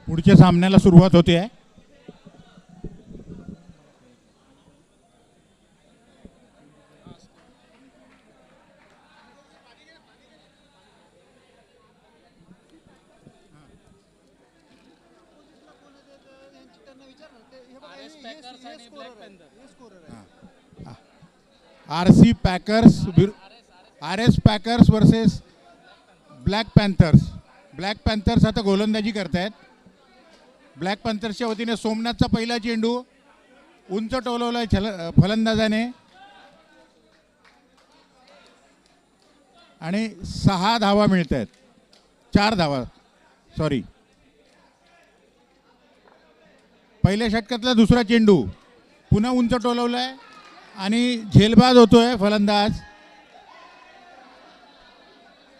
पुढच्या सामन्याला सुरुवात होते आहे. RS packers versus black Panthers. Black Panthers आता गोलंदाजी करतायत. ब्लॅक पॅन्थर्सच्या वतीने सोमनाथचा पहिला चेंडू उंच टोलवलाय फलंदाजाने आणि 6 धावा मिळत आहेत. 4 धावा सॉरी. पहिल्या षटकातला दुसरा चेंडू पुन्हा उंच टोलवलाय आणि झेलबाद होतोय फलंदाज.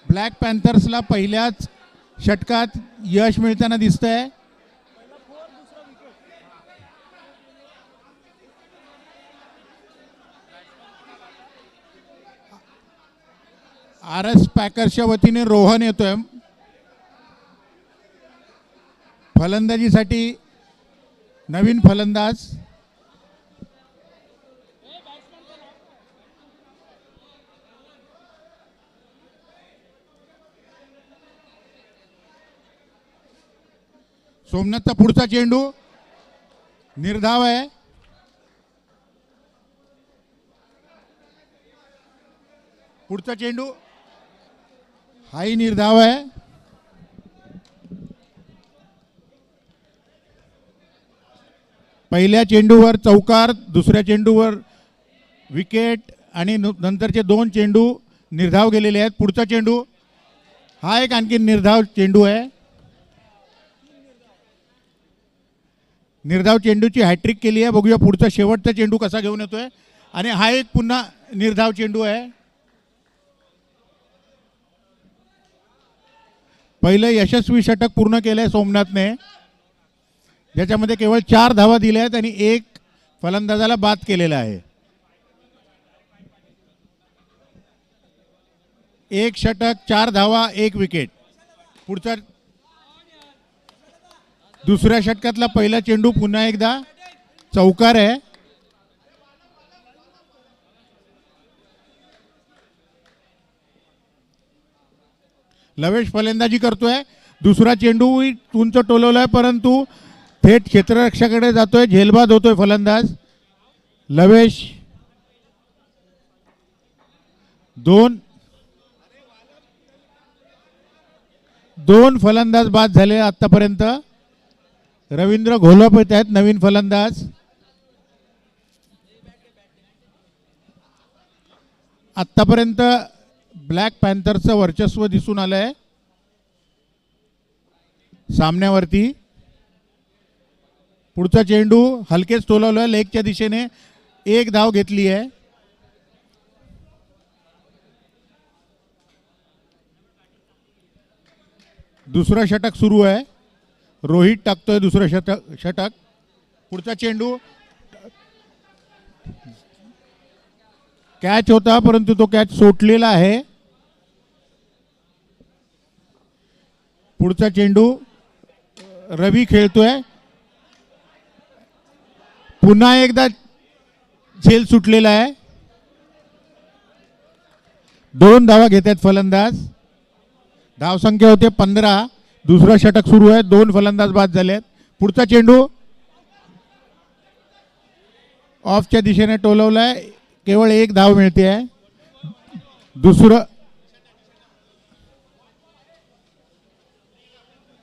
ब्लॅक पॅन्थर्सला पहिल्याच षटकात यश मिळताना दिसतंय. RS पॅकर्सच्या वतीने रोहन येतोय फलंदाजीसाठी. नवीन फलंदाज सोमनाथचा पुढचा चेंडू निर्धाव आहे. पुढचा चेंडू हाही निर्धाव आहे. पहिल्या चेंडूवर चौकार, दुसऱ्या चेंडूवर विकेट आणि नंतरचे 2 चेंडू निर्धाव गेलेले आहेत. पुढचा चेंडू हा एक आणखी निर्धाव चेंडू आहे. निर्धाव चेंडूची हॅट्रिक केली आहे. बघूया पुढचा शेवटचा चेंडू कसा घेऊन येतोय. आणि हा एक पुन्हा निर्धाव चेंडू आहे. पहिलं यशस्वी षटक पूर्ण केलंय सोमनाथने, ज्याच्यामध्ये केवळ 4 धावा दिल्या आहेत आणि 1 फलंदाजाला बाद केलेला आहे. 1 षटक, 4 धावा, 1 विकेट. पुढचा दुसऱ्या षटकातला पहिला चेंडू पुन्हा एकदा चौकार आहे. लवेश फलंदाजी करतोय. दुसरा चेंडू उंच टोलवलाय परंतु थेट क्षेत्ररक्षकाकडे जातोय. झेलबाद होतोय फलंदाज. लवेश 2 फलंदाज बाद झाले आतापर्यंत. रवींद्र घोलप येत आहेत नवीन फलंदाज. आतापर्यंत ब्लॅक पॅन्थरचं वर्चस्व दिसून आलंय सामन्यावरती. पुढचा चेंडू हलकेच टोलवलाय लेगच्या दिशेने. 1 धाव घेतली आहे. दुसरं षटक सुरू आहे. रोहित टाकतोय दुसरं षटक. पुढचा चेंडू कॅच होता परंतु तो कॅच सोडलेला आहे. पुढचा चेंडू रवी खेळतोय. पुन्हा एकदा झेल सुटलेला आहे. 2 धावा घेत आहेत फलंदाज. धावसंख्या होते 15. दुसरं षटक सुरू आहे. 2 फलंदाज बाद झालेत. पुढचा चेंडू ऑफच्या दिशेने टोलवलाय. केवळ 1 धाव मिळते आहे.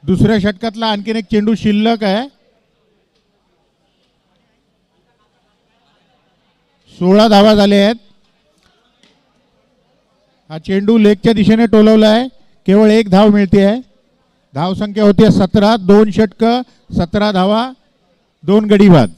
दुसऱ्या षटकातला आणखीन एक चेंडू शिल्लक आहे. 16 धावा झाले आहेत. हा चेंडू लेगच्या दिशेने टोलवला आहे. केवळ 1 धाव मिळते आहे. धावसंख्या होती 17. 2 षटक, 17 धावा, 2 गडी बाद.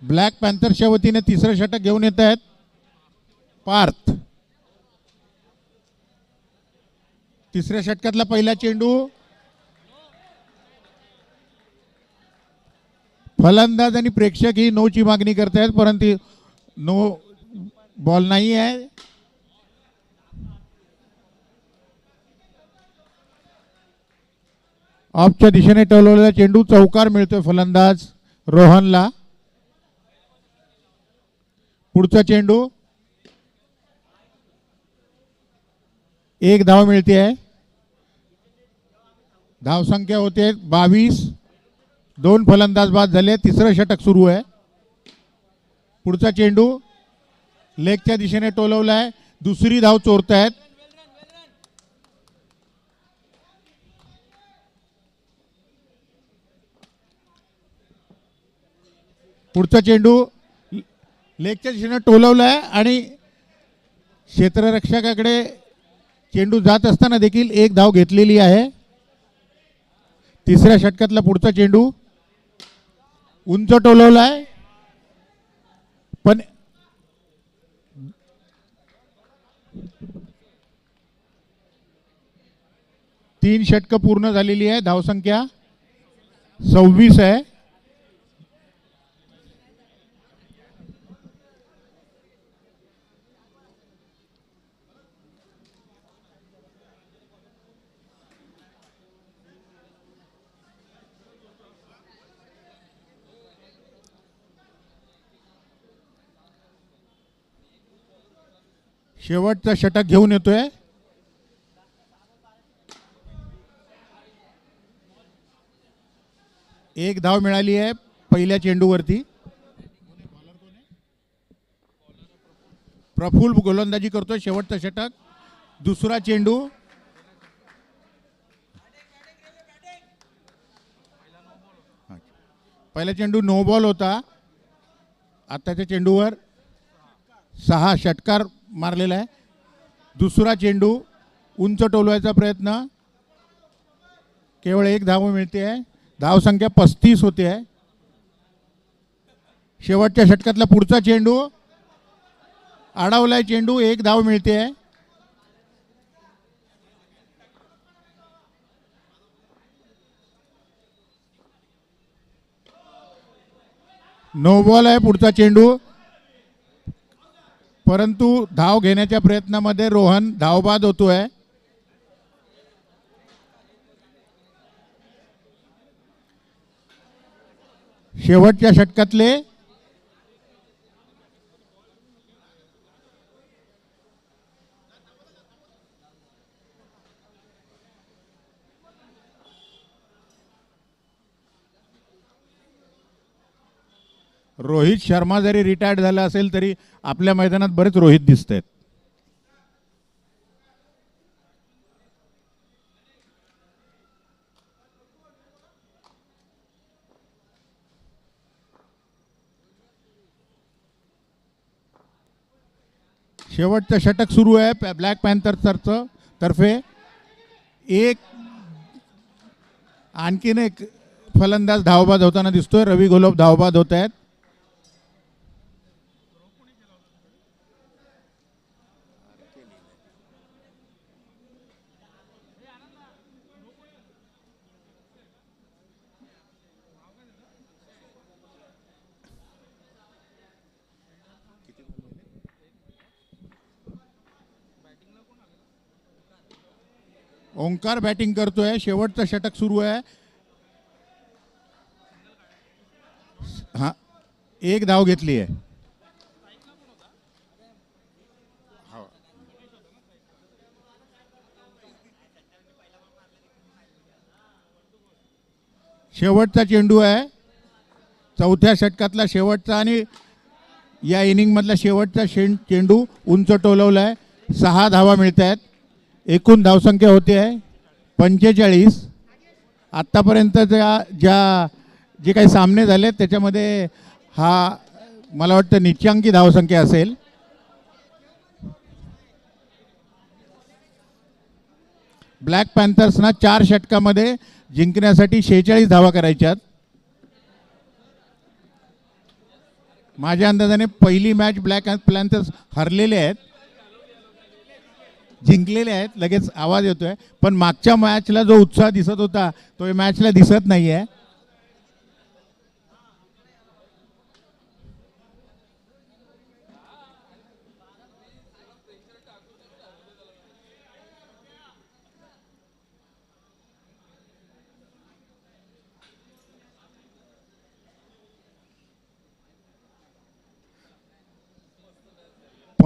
ब्लॅक पॅन्थर्सच्या वतीने तिसरं षटक घेऊन येत आहेत पार्थ. तिसऱ्या षटकातला पहिला चेंडू फलंदाज आणि प्रेक्षक ही नोची मागणी करतायत परंतु नो बॉल नाही आहे. ऑफच्या दिशेने टोलवलेला चेंडू, चौकार मिळतोय फलंदाज रोहनला. पुढचा चेंडू, एक धाव मिळते आहे. धावसंख्या होते 22. 2 फलंदाज बाद झाले. तिसरं षटक सुरू आहे. पुढचा चेंडू लेगच्या दिशेने टोलवलाय. दुसरी धाव चोरतायत. पुढचा चेंडू लेगच्या दिशेने टोलवलाय आणि क्षेत्ररक्षकाकडे चेंडू जात असताना देखील एक धाव घेतलेली आहे. तिसऱ्या षटकातला पुढचा चेंडू उंच टोलवलाय, पण तीन षटकं पूर्ण झालेली आहे. धावसंख्या 26 आहे. शेवटचा षटक घेऊन येतोय. एक धाव मिळाली आहे पहिल्या चेंडूवरती. प्रफुल्ल गोलंदाजी करतोय. शेवटचा षटक, दुसरा चेंडू. पहिला चेंडू नो बॉल होता. आताच्या चेंडूवर 6 षटकार मारलेला आहे. दुसरा चेंडू उंच टोलवायचा प्रयत्न, केवळ एक धाव मिळते आहे. धावसंख्या 35 होते आहे. शेवटच्या षटकातला पुढचा चेंडू अडवलाय. चेंडू, एक धाव मिळते आहे. नो बॉल आहे पुढचा चेंडू, परंतु धाव घेण्याच्या प्रयत्नामध्ये रोहन धावबाद होतोय. शेवटच्या षटकातले रोहित शर्मा जरी रिटायर्ड झाला असेल तरी आपल्या मैदानात बरेच रोहित दिसत आहेत. शेवटचं षटक सुरू आहे ब्लॅक पॅन्थर्सचं तर्फे. एक आणखीन एक फलंदाज धावबाद होताना दिसतोय. रवी घोलप धावबाद होत आहेत. ओंकार बॅटिंग करतोय. शेवटचं षटक सुरू आहे. हा, एक धाव घेतली आहे. शेवटचा चेंडू आहे. चौथ्या षटकातला शेवटचा आणि या इनिंग मधला शेवटचा चेंडू उंच टोलवलाय. 6 धावा मिळत आहेत. एकूण धावसंख्या होते आहे 45. आत्तापर्यंत जे काही सामने झाले त्याच्यामध्ये हा मला वाटतं निच्चांकी धावसंख्या असेल. ब्लॅक पॅन्थर्सना 4 षटकामध्ये जिंकण्यासाठी 46 धावा करायच्यात. माझ्या अंदाजाने पहिली मॅच ब्लॅक पॅन्थर्स हरलेले आहेत, जिंकलेले आहेत. लगेच आवाज येतोय, पण मागच्या मॅचला जो उत्साह दिसत होता तो या मॅचला दिसत नाही आहे.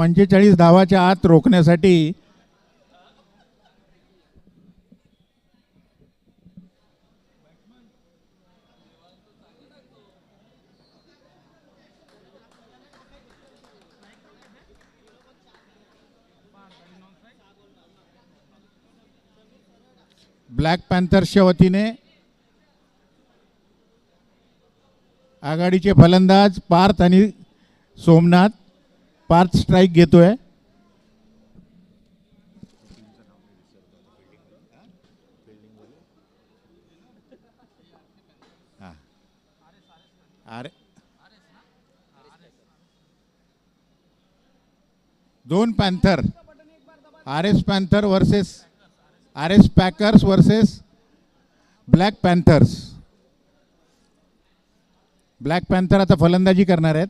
45 धावाच्या आत रोखण्यासाठी ब्लॅक पॅन्थर्सच्या वतीने आघाडीचे फलंदाज पार्थ आणि सोमनाथ. पार्थ स्ट्राइक घेतोय. दोन panther, RS panther versus RS packers versus black Panthers. Black panther आता फलंदाजी करणार आहेत.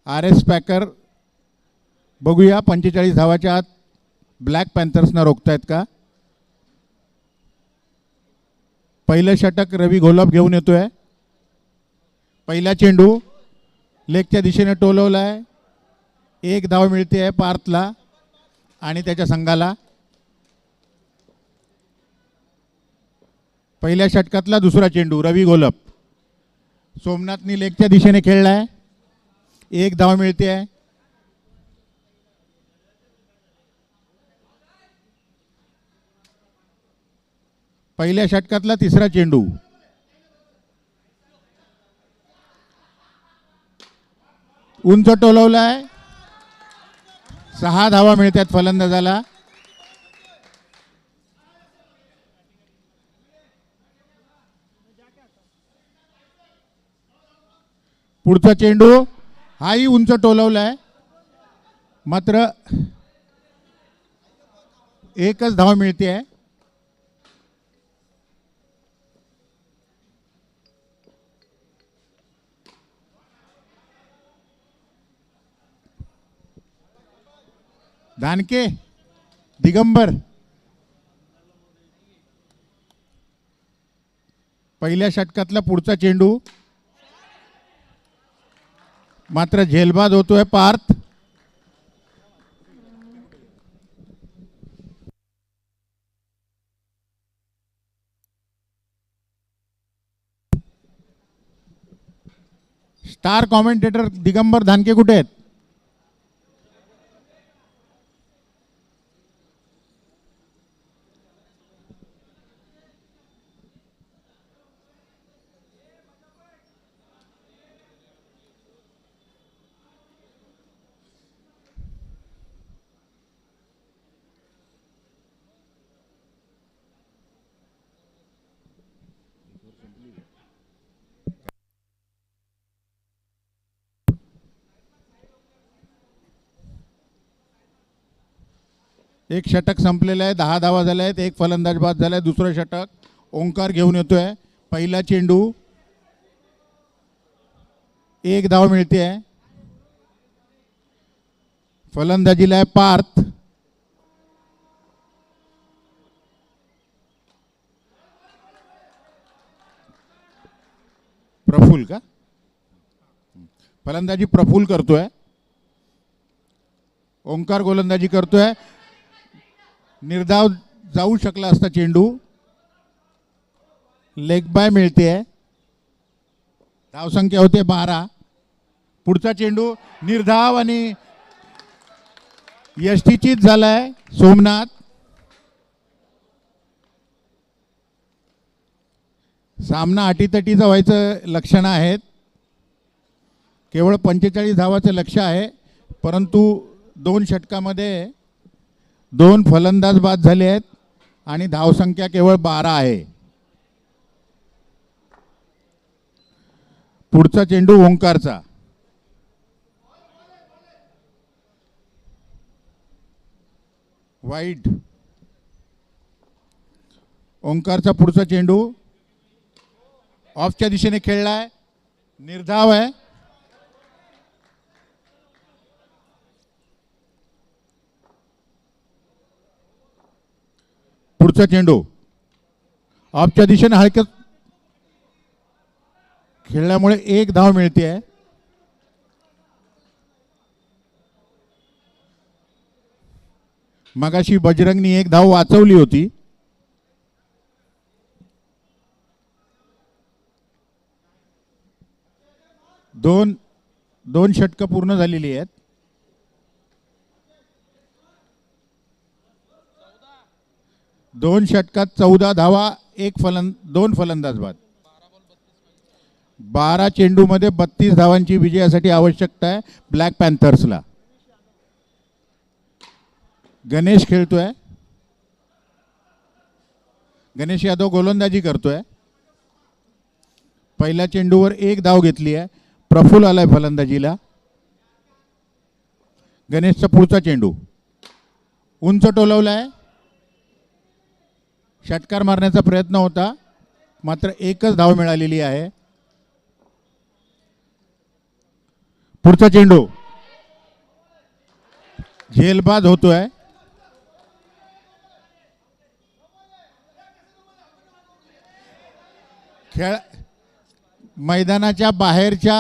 RS पॅकर बघूया 45 धावाच्या आत ब्लॅक पॅन्थर्सना रोखतायत का. पहिलं षटक रवी घोलप घेऊन येतोय. पहिला चेंडू लेगच्या दिशेने टोलवलाय. एक धाव मिळते आहे पार्थला आणि त्याच्या संघाला. पहिल्या षटकातला दुसरा चेंडू रवी घोलप. सोमनाथनी लेगच्या दिशेने खेळलाय. एक धाव मिळते आहे. पहिल्या षटकातला तिसरा चेंडू उंच टोलवलाय. 6 धावा मिळतात फलंदाजाला. पुढचा चेंडू हाही उंच टोलवलाय. मात्र एकच धाव मिळते आहे. दानके दिगंबर पहिल्या षटकातला पुढचा चेंडू मात्र झेलबाद होतोय पार्थ. स्टार कॉमेंटेटर दिगंबर धानके कुठे आहेत. एक षटक संपलेलं आहे. 10 धावा झाल्या आहेत. एक फलंदाज बाद झालाय. दुसरं षटक ओंकार घेऊन येतोय. पहिला चेंडू एक धाव मिळते आहे. फलंदाजीला आहे पार्थ. प्रफुल का फलंदाजी प्रफुल करतोय. ओंकार गोलंदाजी करतोय. निर्धाव जाऊ शकला असता चेंडू. लेग बाय मिळते आहे. धावसंख्या होते 12. पुढचा चेंडू निर्धाव आणि यष्टीचीत झालाय सोमनाथ. सामना अटीतटीचा व्हायचं लक्षणं आहेत. केवळ 45 धावाचं लक्ष्य आहे. परंतु 2 षटकामध्ये 2 फलंदाज बाद झाले आहेत आणि धावसंख्या केवळ 12 आहे. पुढचा चेंडू ओंकारचा. वाईड. ओंकारचा पुढचा चेंडू ऑफच्या दिशेने खेळलाय. निर्धाव आहे. पुढचा चेंडू ऑफच्या दिशेने हलक्यात खेळल्यामुळे एक धाव मिळते आहे. मगाशी बजरंगनी एक धाव वाचवली होती. दोन षटकं पूर्ण झालेली आहेत. दोन षटकात 14 धावा, दोन फलंदाज बाद. 12 चेंडूमध्ये 32 धावांची विजयासाठी आवश्यकता आहे ब्लॅक पॅन्थर्सला. गणेश खेळतोय. गणेश यादव गोलंदाजी करतोय. पहिल्या चेंडूवर एक धाव घेतली आहे. प्रफुल्ल आलाय फलंदाजीला. गणेशचा पुढचा चेंडू उंच टोलवलाय. षटकार मारण्याचा प्रयत्न होता, मात्र एकच धाव मिळालेली आहे. पुढचा चेंडू झेलबाद होतोय. खेळ मैदानाच्या बाहेरच्या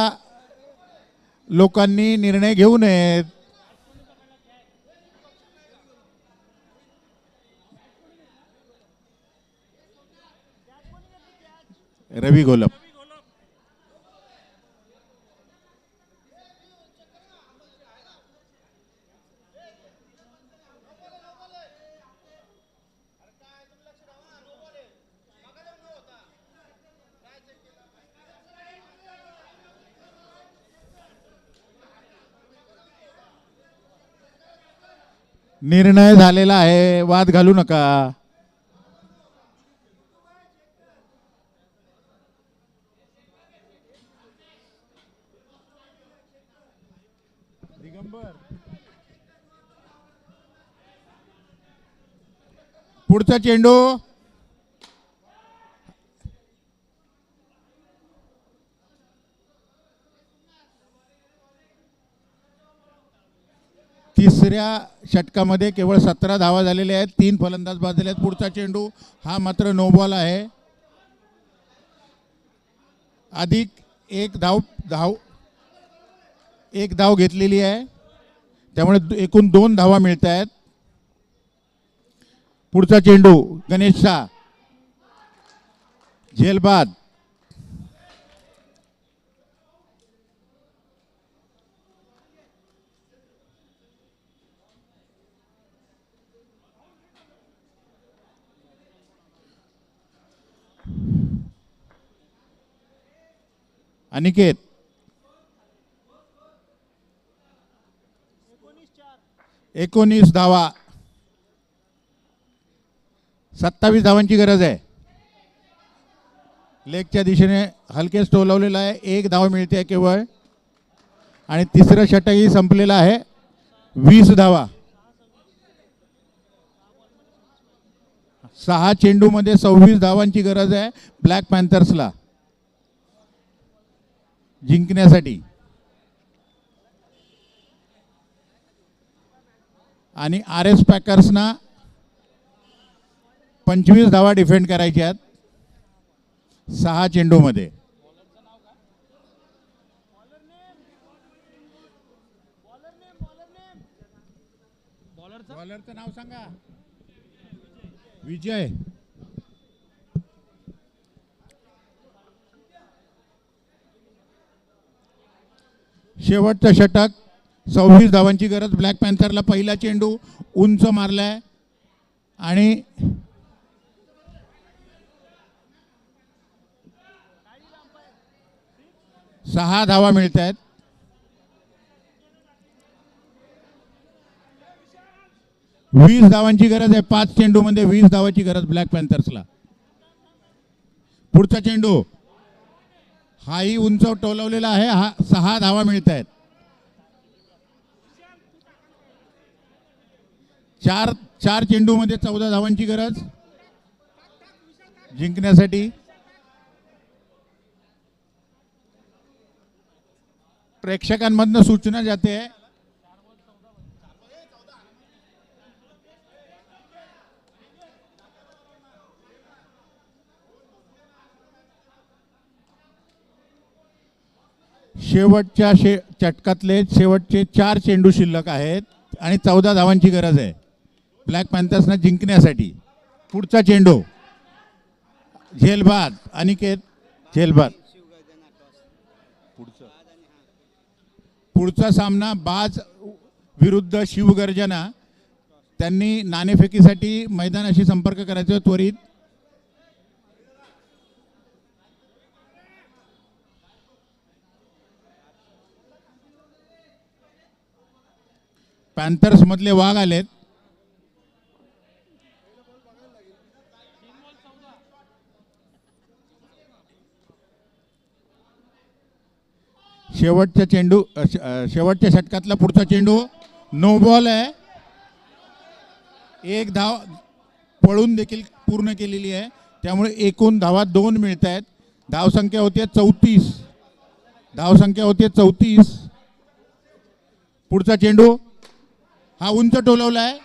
लोकांनी निर्णय घेऊ नयेत. रवी घोलप. निर्णय झालेला आहे, वाद घालू नका. पुढचा चेंडू तिसऱ्या षटकामध्ये केवळ 17 धावा झालेल्या आहेत. 3 फलंदाज बाद झाले आहेत. पुढचा चेंडू हा मात्र नो बॉल आहे. अधिक एक धाव घेतलेली आहे, त्यामुळे एकूण 2 धावा मिळत आहेत. पुढचा चेंडू गणेशचा झेलबाद. अनिकेत 19 धावा, 27 धावांची गरज आहे. लेगच्या दिशेने हलकेच टोलवलेला आहे. 1 धाव मिळते केवळ आणि तिसरं षटकही संपलेलं आहे. 20 धावा. 6 चेंडूमध्ये 26 धावांची गरज आहे ब्लॅक पॅन्थर्सला जिंकण्यासाठी. आणि RS पॅकर्सना 25 धावा डिफेंड करायच्या आहेत 6 चेंडूमध्ये. बॉलरचं नाव सांगा. विजय. शेवटचं षटक, 26 धावांची गरज ब्लॅक पॅन्थरला. पहिला चेंडू उंच मारलाय आणि सहा धावा मिळत आहेत. वीस धावांची गरज आहे. 5 चेंडूमध्ये 20 धावांची गरज ब्लॅक पॅन्थर्सला. पुढचा चेंडू हाही उंच टोलवलेला आहे. 6 धावा मिळत आहेत. 4 चेंडूमध्ये 14 धावांची गरज जिंकण्यासाठी. प्रेक्षकांमधून सूचना जाते आहे शेवटच्या चटकातले शेवटचे 4 चेंडू शिल्लक आहेत आणि 14 धावांची गरज आहे ब्लॅक पॅन्थर्सना जिंकण्यासाठी. पुढचा चेंडू झेलबाद अनिकेत झेलबाद. पुढचा सामना बाज विरुद्ध शिवगर्जना. त्यांनी नाणेफेकीसाठी मैदानाशी संपर्क करायचा त्वरित. पॅन्थर्स मधले वाघ आलेत. शेवटच्या चेंडू शेवटच्या षटकातला पुढचा चेंडू नो बॉल आहे. एक धाव पळून देखील पूर्ण केलेली आहे, त्यामुळे एकूण धावा 2 मिळत आहेत. धावसंख्या होती 34. धावसंख्या होती 34. पुढचा चेंडू हा उंच टोलवला आहे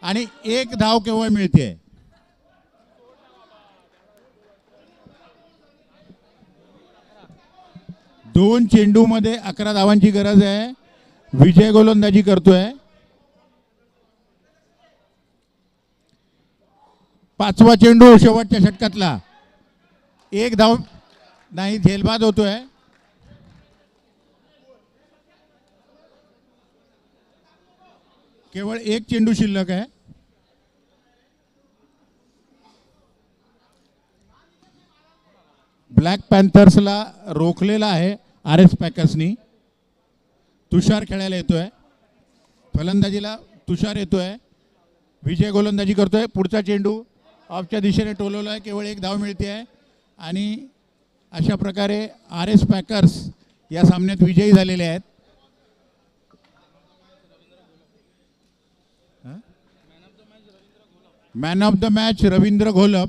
आणि एक धाव केवळ मिळते. दोन चेंडू मध्ये 11 धावांची गरज आहे. विजय गोलंदाजी करतोय. पाचवा चेंडू शेवटच्या षटकातला. एक धाव नाही, झेलबाद होतोय. केवळ एक चेंडू शिल्लक आहे. ब्लॅक पॅन्थर्सला रोखलेला आहे RS पॅकर्सनी. तुषार खेळायला येतोय. फलंदाजीला तुषार येतोय. विजय गोलंदाजी करतोय. पुढचा चेंडू ऑफच्या दिशेने टोलवला आहे. केवळ एक धाव मिळते आहे आणि अशा प्रकारे RS पॅकर्स या सामन्यात विजयी झालेले आहेत. Man of the match Ravindra Gholap.